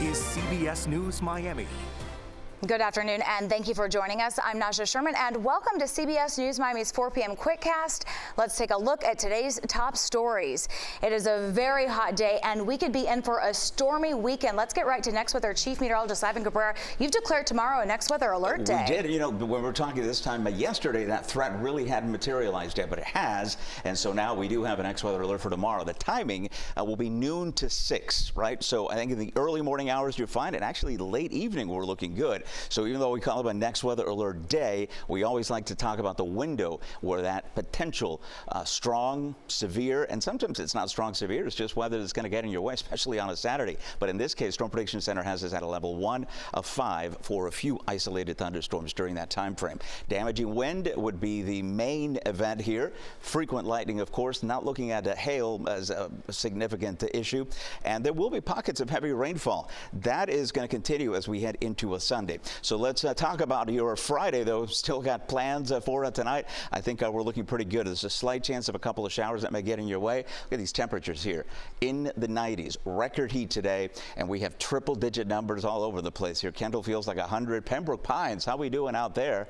is CBS News Miami. Good afternoon, and thank you for joining us. I'm Naja Sherman, and welcome to CBS News Miami's 4 p.m. Quickcast. Let's take a look at today's top stories. It is a very hot day, and we could be in for a stormy weekend. Let's get right to Next Weather Chief Meteorologist Ivan Cabrera. You've declared tomorrow a Next Weather Alert Day. We did. You know, when we were talking this time yesterday, that threat really hadn't materialized yet, but it has. And so now we do have a Next Weather Alert for tomorrow. The timing will be noon to 6, right? So I think in the early morning hours you're fine, and actually late evening we're looking good. So even though we call it a Next Weather Alert Day, we always like to talk about the window where that potential strong, severe, and sometimes it's not strong, severe, it's just weather that's going to get in your way, especially on a Saturday. But in this case, Storm Prediction Center has us at a level 1 of 5 for a few isolated thunderstorms during that time frame. Damaging wind would be the main event here. Frequent lightning, of course, not looking at hail as a significant issue. And there will be pockets of heavy rainfall. That is going to continue as we head into a Sunday. So let's talk about your Friday, though. Still got plans for tonight. I think we're looking pretty good. There's a slight chance of a couple of showers that may get in your way. Look at these temperatures here. In the 90s, record heat today, and we have triple-digit numbers all over the place here. Kendall feels like 100. Pembroke Pines, how we doing out there?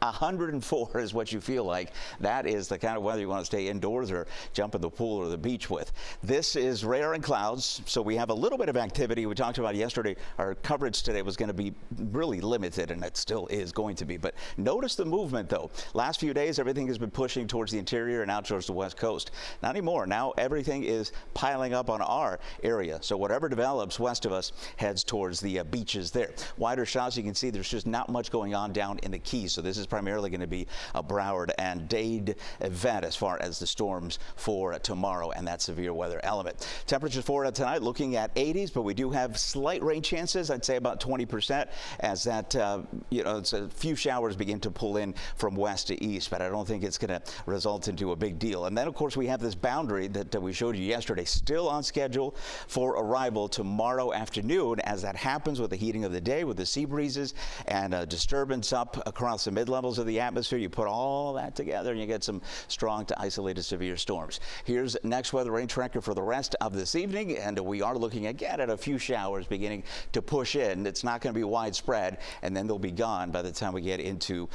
104 is what you feel like. That is the kind of weather you want to stay indoors or jump in the pool or the beach with. This is rare in clouds, so we have a little bit of activity. We talked about yesterday. Our coverage today was going to be really limited, and it still is going to be. But notice the movement, though. Last few days, everything has been pushing towards the interior and out towards the west coast. Not anymore. Now everything is piling up on our area. So whatever develops west of us heads towards the beaches there. Wider shots, you can see there's just not much going on down in the Keys. So this is primarily going to be a Broward and Dade event as far as the storms for tomorrow and that severe weather element. Temperatures for tonight looking at 80s, but we do have slight rain chances. I'd say about 20% as that, it's a few showers begin to pull in from west to east, but I don't think it's going to result into a big deal. And then, of course, we have this boundary that we showed you yesterday, still on schedule for arrival tomorrow afternoon. As that happens with the heating of the day, with the sea breezes and a disturbance up across the mid-levels of the atmosphere, you put all that together and you get some strong to isolated severe storms. Here's Next Weather Rain Tracker for the rest of this evening, and we are looking again at a few showers beginning to push in. It's not going to be widespread, and then they'll be gone by the time we get into,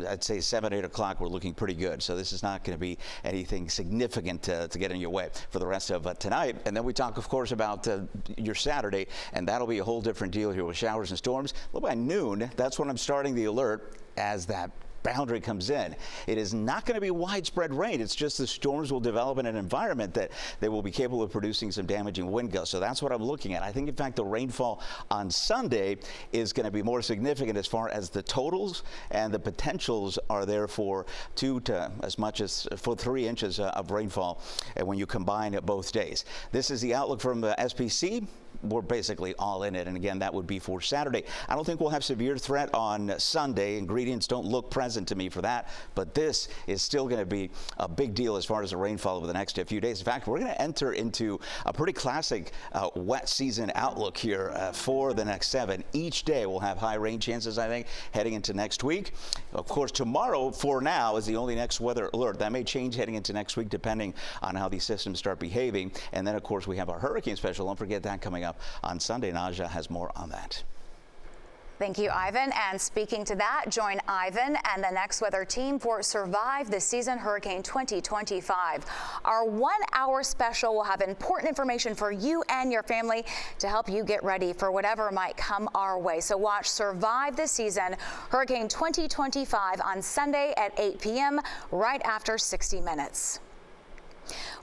I'd say 7, 8 o'clock. We're looking pretty good. So this is not going to be anything significant to get in your way for the rest of tonight. And then we talk, of course, about your Saturday, and that'll be a whole different deal here with showers and storms. Well, by noon, that's when I'm starting the alert as that boundary comes in. It is not going to be widespread rain. It's just the storms will develop in an environment that they will be capable of producing some damaging wind gusts. So that's what I'm looking at. I think, in fact, the rainfall on Sunday is going to be more significant as far as the totals, and the potentials are there for 2 to as much as for 3 inches of rainfall when you combine both days. This is the outlook from the SPC. We're basically all in it, and again, that would be for Saturday. I don't think we'll have severe threat on Sunday. Ingredients don't look present to me for that, but this is still going to be a big deal as far as the rainfall over the next few days. In fact, we're going to enter into a pretty classic wet season outlook here for the next 7. Each day will have high rain chances, I think, heading into next week. Of course, tomorrow, for now, is the only Next Weather Alert. That may change heading into next week, depending on how these systems start behaving. And then, of course, we have our hurricane special. Don't forget that coming up on Sunday. Naja has more on that. Thank you, Ivan. And speaking to that, join Ivan and the Next Weather team for Survive the Season Hurricane 2025. Our 1-hour special will have important information for you and your family to help you get ready for whatever might come our way. So watch Survive the Season Hurricane 2025 on Sunday at 8 p.m. right after 60 Minutes.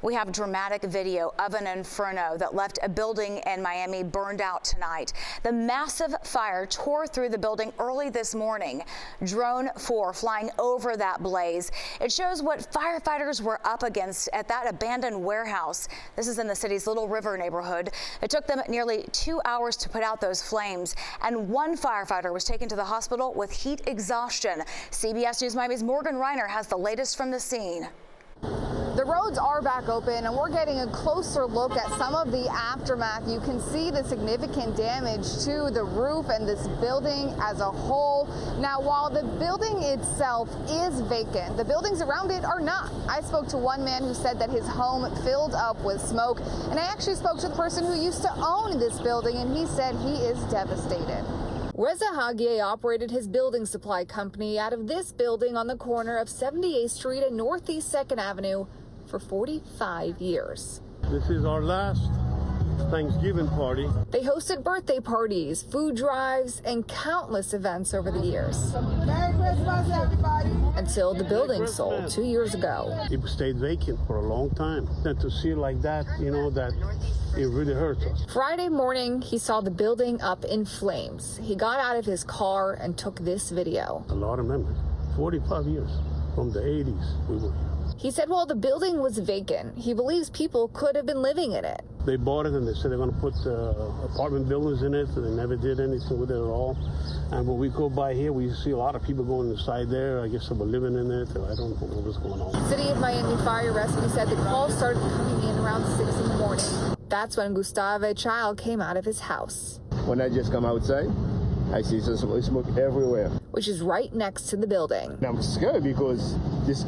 We have dramatic video of an inferno that left a building in Miami burned out tonight. The massive fire tore through the building early this morning. Drone 4 flying over that blaze. It shows what firefighters were up against at that abandoned warehouse. This is in the city's Little River neighborhood. It took them nearly 2 hours to put out those flames, and one firefighter was taken to the hospital with heat exhaustion. CBS News Miami's Morgan Reiner has the latest from the scene. The roads are back open, and we're getting a closer look at some of the aftermath. You can see the significant damage to the roof and this building as a whole. Now, while the building itself is vacant, the buildings around it are not. I spoke to one man who said that his home filled up with smoke, and I actually spoke to the person who used to own this building, and he said he is devastated. Reza Hagie operated his building supply company out of this building on the corner of 78th Street and Northeast 2nd Avenue for 45 years. This is our last Thanksgiving party. They hosted birthday parties, food drives, and countless events over the years. Merry Christmas, everybody! Until the building sold 2 years ago. It stayed vacant for a long time. And to see it like that, you know, that it really hurts us. Friday morning, he saw the building up in flames. He got out of his car and took this video. A lot of memories. 45 years from the 80s we were here. He said while the building was vacant, he believes people could have been living in it. They bought it and they said they're going to put apartment buildings in it, and they never did anything with it at all. And when we go by here, we see a lot of people going inside there. I guess they were living in it. I don't know what's going on. City of Miami Fire Rescue said the calls started coming in around 6 in the morning. That's when Gustavo, a child, came out of his house. When I just come outside, I see some smoke everywhere. Which is right next to the building. And I'm scared because this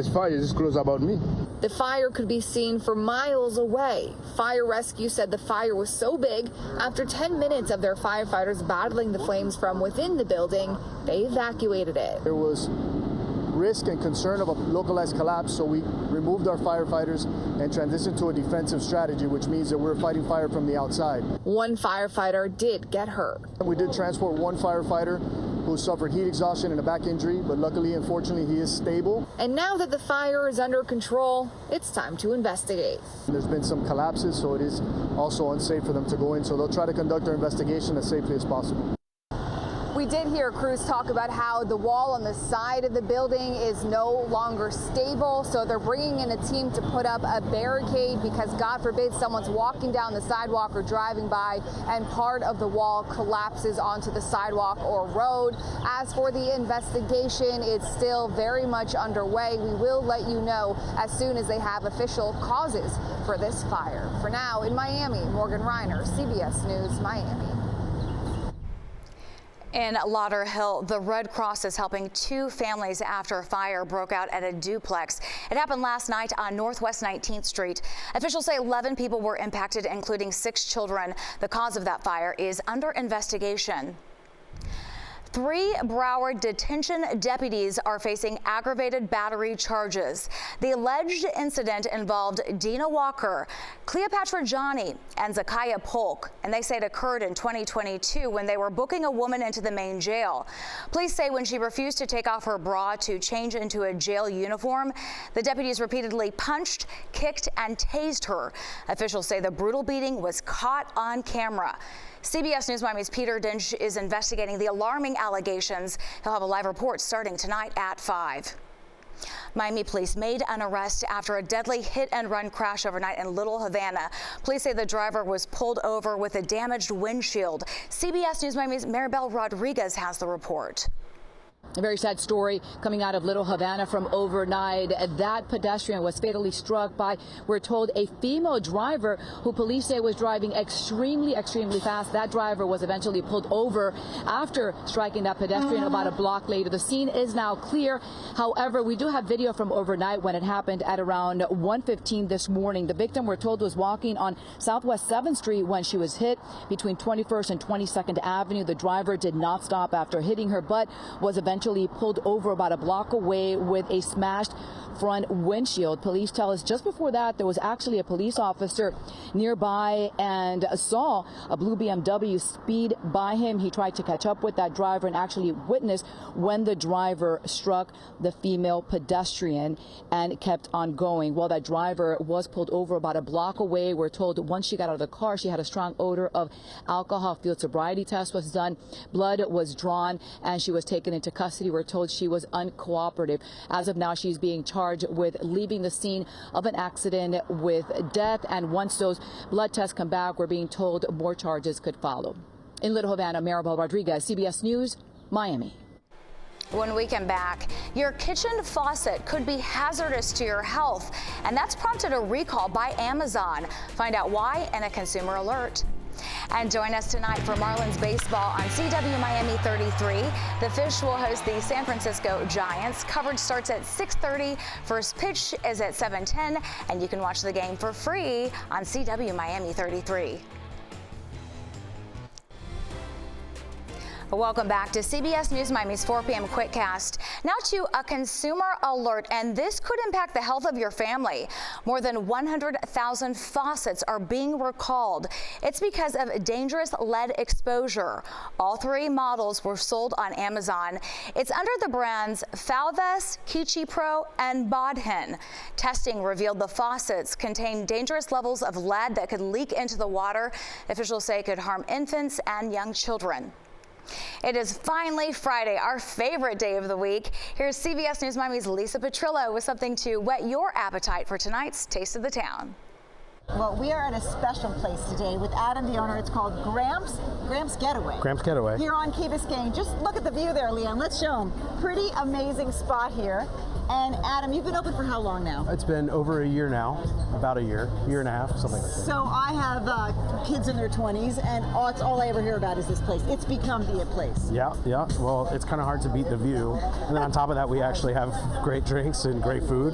fire is close about me. The fire could be seen for miles away. Fire rescue said the fire was so big, after 10 minutes of their firefighters battling the flames from within the building, they evacuated it. There was risk and concern of a localized collapse, so we removed our firefighters and transitioned to a defensive strategy, which means that we're fighting fire from the outside. One firefighter did get hurt. We did transport one firefighter who suffered heat exhaustion and a back injury, but luckily, unfortunately, he is stable. And now that the fire is under control, it's time to investigate. There's been some collapses, so it is also unsafe for them to go in, so they'll try to conduct their investigation as safely as possible. We did hear crews talk about how the wall on the side of the building is no longer stable, so they're bringing in a team to put up a barricade because, God forbid, someone's walking down the sidewalk or driving by and part of the wall collapses onto the sidewalk or road. As for the investigation, it's still very much underway. We will let you know as soon as they have official causes for this fire. For now, in Miami, Morgan Reiner, CBS News, Miami. In Lauderhill, the Red Cross is helping 2 families after a fire broke out at a duplex. It happened last night on Northwest 19th Street. Officials say 11 people were impacted, including 6 children. The cause of that fire is under investigation. 3 Broward detention deputies are facing aggravated battery charges. The alleged incident involved Dina Walker, Cleopatra Johnny, and Zakaya Polk, and they say it occurred in 2022 when they were booking a woman into the main jail. Police say when she refused to take off her bra to change into a jail uniform, the deputies repeatedly punched, kicked, and tased her. Officials say the brutal beating was caught on camera. CBS News Miami's Peter Dinch is investigating the alarming allegations. He'll have a live report starting tonight at 5. Miami police made an arrest after a deadly hit-and-run crash overnight in Little Havana. Police say the driver was pulled over with a damaged windshield. CBS News Miami's Maribel Rodriguez has the report. A very sad story coming out of Little Havana from overnight. That pedestrian was fatally struck by, we're told, a female driver who police say was driving extremely fast. That driver was eventually pulled over after striking that pedestrian about a block later. The scene is now clear. However, we do have video from overnight when it happened at around 1:15 this morning. The victim, we're told, was walking on Southwest 7th Street when she was hit between 21st and 22nd Avenue. The driver did not stop after hitting her, but was eventually pulled over about a block away with a smashed front windshield. Police tell us just before that there was actually a police officer nearby and saw a blue BMW speed by him. He tried to catch up with that driver and actually witnessed when the driver struck the female pedestrian and kept on going. Well, that driver was pulled over about a block away. We're told once she got out of the car, she had a strong odor of alcohol. Field sobriety test was done. Blood was drawn and she was taken into custody. We're told she was uncooperative. As of now, she's being charged with leaving the scene of an accident with death. And once those blood tests come back, we're being told more charges could follow. In Little Havana, Maribel Rodriguez, CBS News, Miami. When we come back, your kitchen faucet could be hazardous to your health, and that's prompted a recall by Amazon. Find out why in a consumer alert. And join us tonight for Marlins baseball on CW Miami 33. The Fish will host the San Francisco Giants. Coverage starts at 6:30. First pitch is at 7:10, and you can watch the game for free on CW Miami 33. Welcome back to CBS News Miami's 4 p.m. Quickcast. Now to a consumer alert, and this could impact the health of your family. More than 100,000 faucets are being recalled. It's because of dangerous lead exposure. All 3 models were sold on Amazon. It's under the brands Faucets, Kichi Pro, and Bodhin. Testing revealed the faucets contain dangerous levels of lead that could leak into the water. Officials say it could harm infants and young children. It is finally Friday, our favorite day of the week. Here's CBS News Miami's Lisa Petrillo with something to whet your appetite for tonight's Taste of the Town. Well, we are at a special place today with Adam, the owner. It's called Gramps Getaway. Gramps Getaway. Here on Key Biscayne. Just look at the view there, Leon. Let's show them. Pretty amazing spot here. And Adam, you've been open for how long now? It's been over a year now, about a year and a half, something like that. So I have kids in their 20s, and it's all I ever hear about is this place. It's become the place. Yeah. Well, it's kind of hard to beat the view. And then on top of that, we actually have great drinks and great food.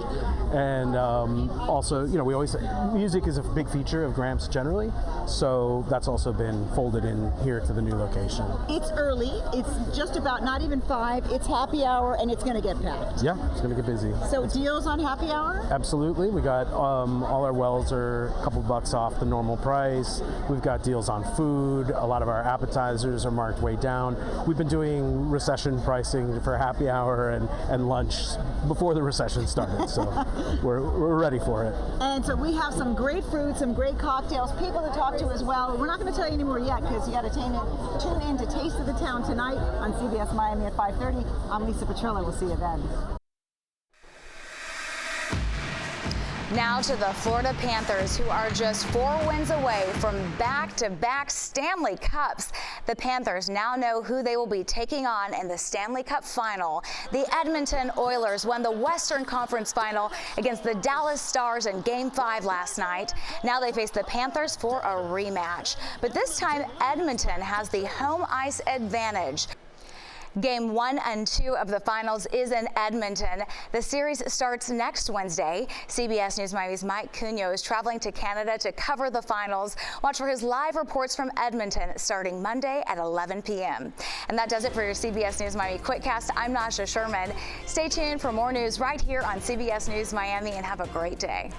And also, we always, music is a big feature of Gramps generally. So that's also been folded in here to the new location. It's early. It's just about not even 5. It's happy hour, and it's going to get packed. Yeah, it's going to get busy. So deals on happy hour? Absolutely. We got all our wells are a couple bucks off the normal price. We've got deals on food. A lot of our appetizers are marked way down. We've been doing recession pricing for happy hour and lunch before the recession started, so we're ready for it. And so we have some great food, some great cocktails, people to talk to as well. We're not going to tell you anymore yet because you got to tune in to Taste of the Town tonight on CBS Miami at 5:30. I'm Lisa Petrillo. We'll see you then. Now to the Florida Panthers, who are just 4 wins away from back-to-back Stanley Cups. The Panthers now know who they will be taking on in the Stanley Cup final. The Edmonton Oilers won the Western Conference final against the Dallas Stars in Game 5 last night. Now they face the Panthers for a rematch. But this time, Edmonton has the home ice advantage. Game 1 and 2 of the finals is in Edmonton. The series starts next Wednesday. CBS News Miami's Mike Cunho is traveling to Canada to cover the finals. Watch for his live reports from Edmonton starting Monday at 11 p.m. And that does it for your CBS News Miami Quickcast. I'm Nasha Sherman. Stay tuned for more news right here on CBS News Miami, and have a great day.